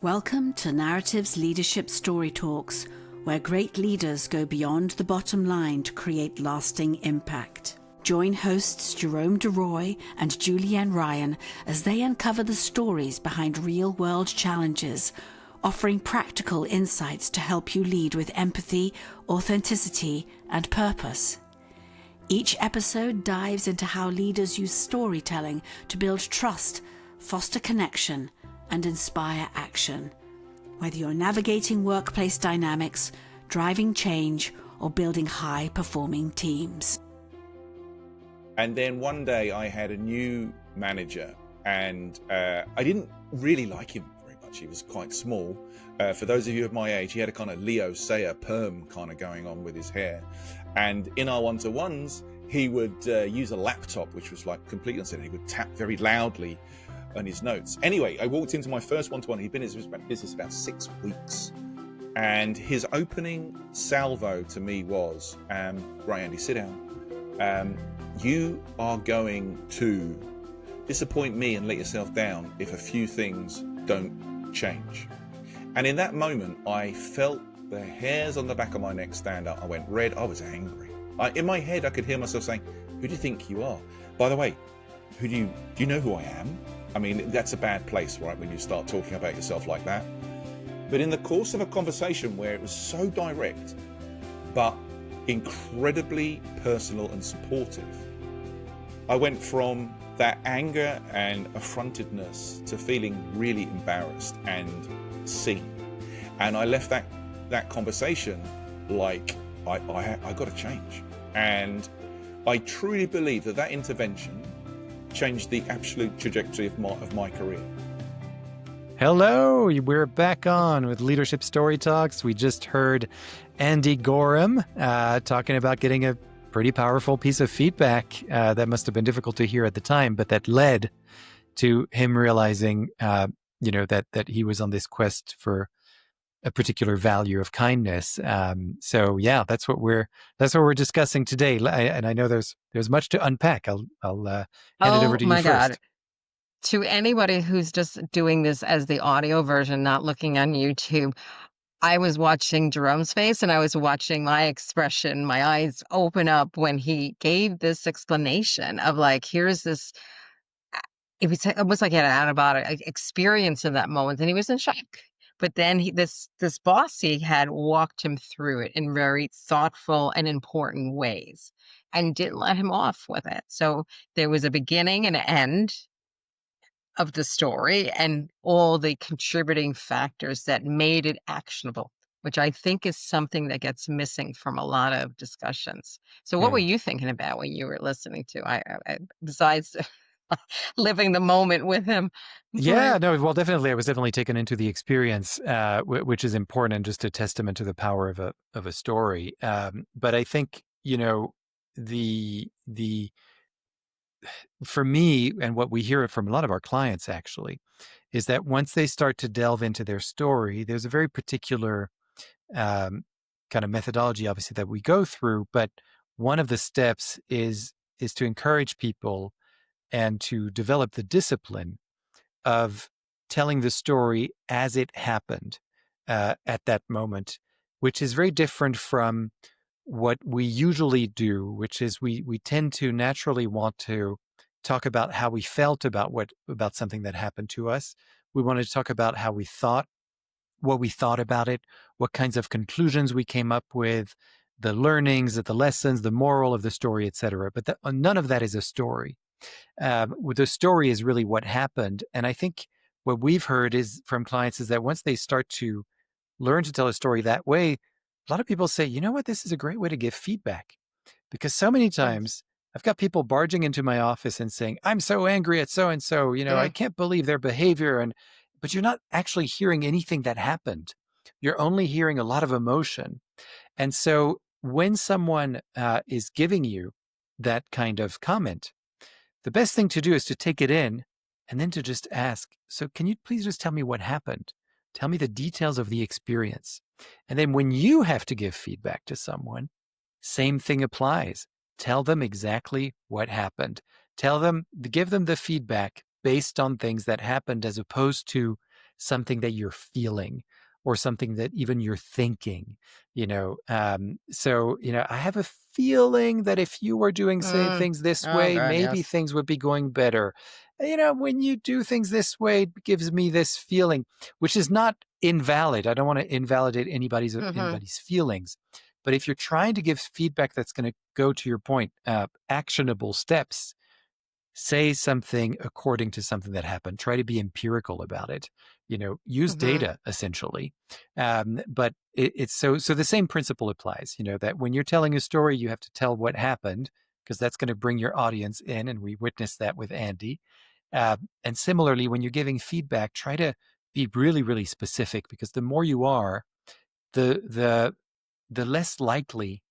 Welcome to Narratives Leadership Story Talks, where great leaders go beyond the bottom line to create lasting impact. Join hosts Jerome and Julienne Ryan as they uncover the stories behind real-world challenges, offering practical insights to help you lead with empathy, authenticity, and purpose. Each episode dives into how leaders use storytelling to build trust, foster connection, and inspire action. Whether you're navigating workplace dynamics, driving change, or building high-performing teams. And then one day I had a new manager, and I didn't really like him very much. He was quite small. For those of you of my age, he had a kind of Leo Sayer perm kind of going on with his hair. And in our one-to-ones, he would use a laptop, which was like completely unsaid. He would tap very loudly on his notes. Anyway, I walked into my first one-to-one. He'd been in his business about 6 weeks. And his opening salvo to me was, right, Andy, sit down. You are going to disappoint me and let yourself down if a few things don't change. And in that moment, I felt the hairs on the back of my neck stand up. I went red. I was angry. In my head, I could hear myself saying, who do you think you are? By the way, do you know who I am? I mean, that's a bad place, right, when you start talking about yourself like that. But in the course of a conversation where it was so direct, but incredibly personal and supportive, I went from that anger and affrontedness to feeling really embarrassed and seen. And I left that conversation like, I got to change. And I truly believe that intervention changed the absolute trajectory of my career. Hello, we're back on with Leadership Story Talks. We just heard Andy Goram talking about getting a pretty powerful piece of feedback that must have been difficult to hear at the time, but that led to him realizing, that he was on this quest for a particular value of kindness. So yeah, that's what we're discussing today. And I know there's much to unpack. I'll hand it over to you first. Oh my God. To anybody who's just doing this as the audio version, not looking on YouTube, I was watching Jerome's face and I was watching my expression, my eyes open up when he gave this explanation of like, here's this, it was almost like he had an out-of-body experience in that moment and he was in shock. But then this boss he had walked him through it in very thoughtful and important ways and didn't let him off with it. So there was a beginning and an end of the story and all the contributing factors that made it actionable, which I think is something that gets missing from a lot of discussions. So what were you thinking about when you were listening to, I besides living the moment with him? Yeah, no, well, definitely. I was definitely taken into the experience, which is important and just a testament to the power of a story. But I think, for me, and what we hear from a lot of our clients actually, is that once they start to delve into their story, there's a very particular kind of methodology, obviously, that we go through. But one of the steps is to encourage people and to develop the discipline of telling the story as it happened at that moment, which is very different from what we usually do, which is we tend to naturally want to talk about how we felt about something that happened to us. We want to talk about how we thought, what we thought about it, what kinds of conclusions we came up with, the learnings, the lessons, the moral of the story, etc. But none of that is a story. The story is really what happened. And I think what we've heard is from clients is that once they start to learn to tell a story that way, a lot of people say, you know what, this is a great way to give feedback. Because so many times I've got people barging into my office and saying, I'm so angry at so-and-so, I can't believe their behavior. But you're not actually hearing anything that happened. You're only hearing a lot of emotion. And so when someone is giving you that kind of comment, the best thing to do is to take it in and then to just ask, so can you please just tell me what happened? Tell me the details of the experience. And then when you have to give feedback to someone, same thing applies. Tell them exactly what happened. Give them the feedback based on things that happened as opposed to something that you're feeling or something that even you're thinking, so, I have a feeling that if you were doing, say, things this Oh, way, God, maybe yes. things would be going better. When you do things this way, it gives me this feeling, which is not invalid. I don't want to invalidate Mm-hmm. anybody's feelings. But if you're trying to give feedback that's going to go to your point, actionable steps, say something according to something that happened. Try to be empirical about it. Use Mm-hmm. data essentially. But it's so the same principle applies. That when you're telling a story, you have to tell what happened because that's going to bring your audience in, and we witnessed that with Andy. And similarly, when you're giving feedback, try to be really, really specific because the more you are, the less likely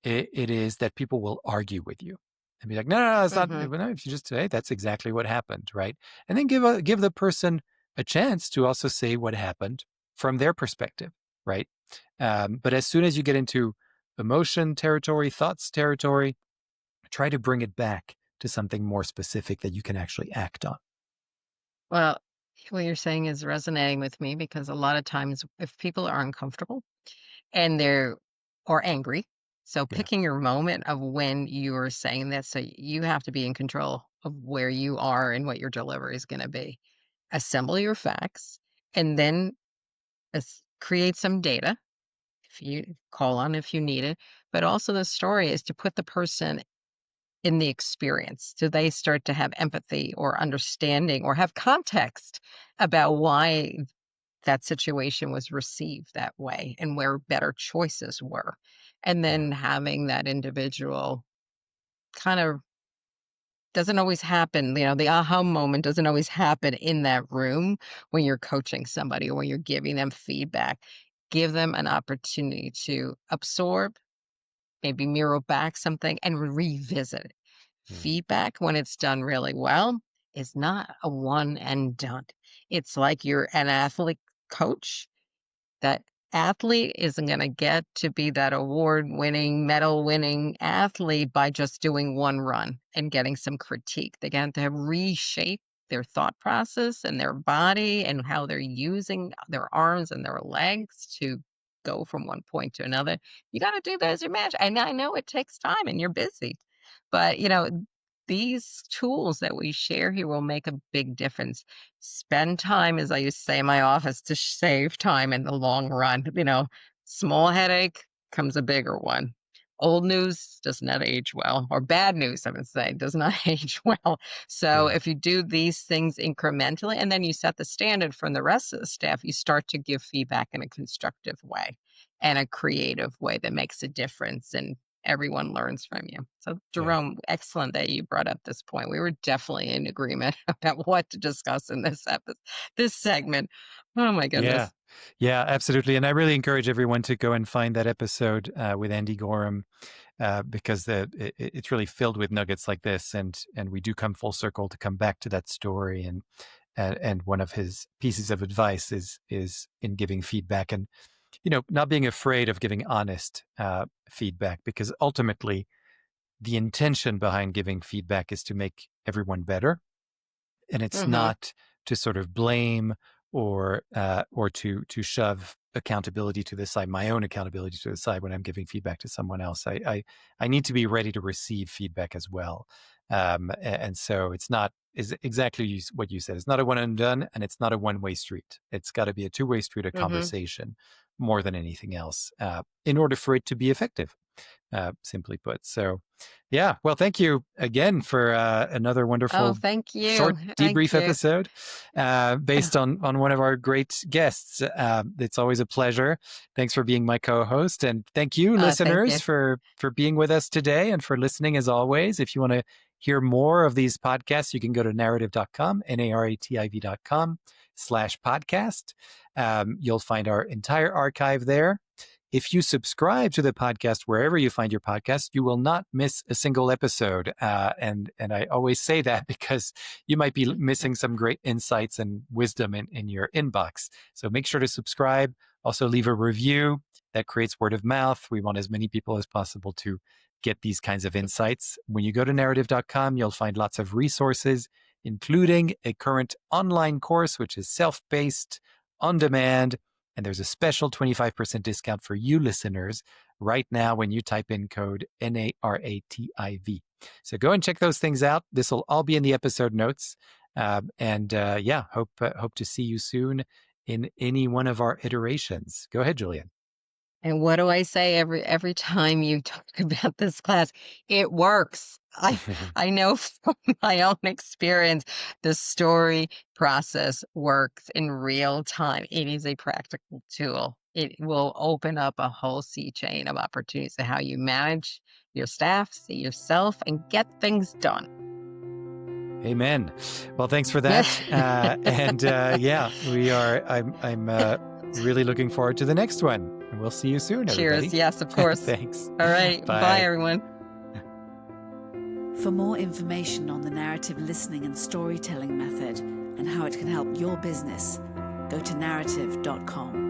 it is that people will argue with you and be like, no, it's not. Mm-hmm. No, if you just say that's exactly what happened, right? And then give the person a chance to also say what happened from their perspective, right? But as soon as you get into emotion territory, thoughts territory, try to bring it back to something more specific that you can actually act on. Well, what you're saying is resonating with me because a lot of times if people are uncomfortable and they're or angry, so Yeah. picking your moment of when you are saying this, so you have to be in control of where you are and what your delivery is going to be. Assemble your facts and then create some data if you call on if you need it. But also the story is to put the person in the experience. Do they start to have empathy or understanding or have context about why that situation was received that way and where better choices were? And Yeah. then having that individual kind of doesn't always happen, the aha moment doesn't always happen in that room when you're coaching somebody or when you're giving them feedback. Give them an opportunity to absorb, maybe mirror back something and revisit it. Mm. Feedback, when it's done really well, is not a one and done. It's like you're an athlete coach. That athlete isn't going to get to be that award winning, medal winning athlete by just doing one run and getting some critique. They got to have reshape their thought process and their body and how they're using their arms and their legs to go from one point to another. You got to do that as your match. And I know it takes time and you're busy, but these tools that we share here will make a big difference. Spend time, as I used to say in my office, to save time in the long run. Small headache comes a bigger one. Old news does not age well, or bad news, I would say, does not age well. So Yeah. if you do these things incrementally and then you set the standard from the rest of the staff, you start to give feedback in a constructive way and a creative way that makes a difference. And everyone learns from you. So, Yeah. Jerome, excellent that you brought up this point. We were definitely in agreement about what to discuss in this segment. Oh my Yeah. goodness. Yeah, absolutely. And I really encourage everyone to go and find that episode with Andy Goram because it's really filled with nuggets like this, and we do come full circle to come back to that story. And one of his pieces of advice is in giving feedback and not being afraid of giving honest feedback, because ultimately the intention behind giving feedback is to make everyone better, and it's Mm-hmm. not to sort of blame or to shove accountability to the side, my own accountability to the side when I'm giving feedback to someone else. I need to be ready to receive feedback as well, and so it's not is exactly what you said. It's not a one and done, and it's not a one-way street. It's got to be a two-way street, a Mm-hmm. conversation more than anything else, in order for it to be effective. Simply put. So, yeah. Well, thank you again for another Oh, wonderful thank you. short Thank debrief you. episode based on one of our great guests. It's always a pleasure. Thanks for being my co-host, and thank you, Thank listeners, you. for being with us today and for listening as always. If you want to hear more of these podcasts, you can go to narrative.com, narrative.com/podcast. You'll find our entire archive there. If you subscribe to the podcast wherever you find your podcast, you will not miss a single episode. And I always say that because you might be missing some great insights and wisdom in your inbox. So make sure to subscribe. Also, leave a review. That creates word of mouth. We want as many people as possible to get these kinds of insights. When you go to narrative.com, you'll find lots of resources, including a current online course, which is self-paced, on demand, and there's a special 25% discount for you listeners right now when you type in code NARATIV. So go and check those things out. This will all be in the episode notes. Hope to see you soon in any one of our iterations. Go ahead, Julienne. And what do I say every time you talk about this class? It works. I know from my own experience, the story process works in real time. It is a practical tool. It will open up a whole sea chain of opportunities to how you manage your staff, see yourself, and get things done. Amen. Well, thanks for that. I'm really looking forward to the next one. And we'll see you soon, everybody. Cheers. Yes, of course. Thanks. All right. Bye, everyone. For more information on the narrative listening and storytelling method and how it can help your business, go to narrative.com.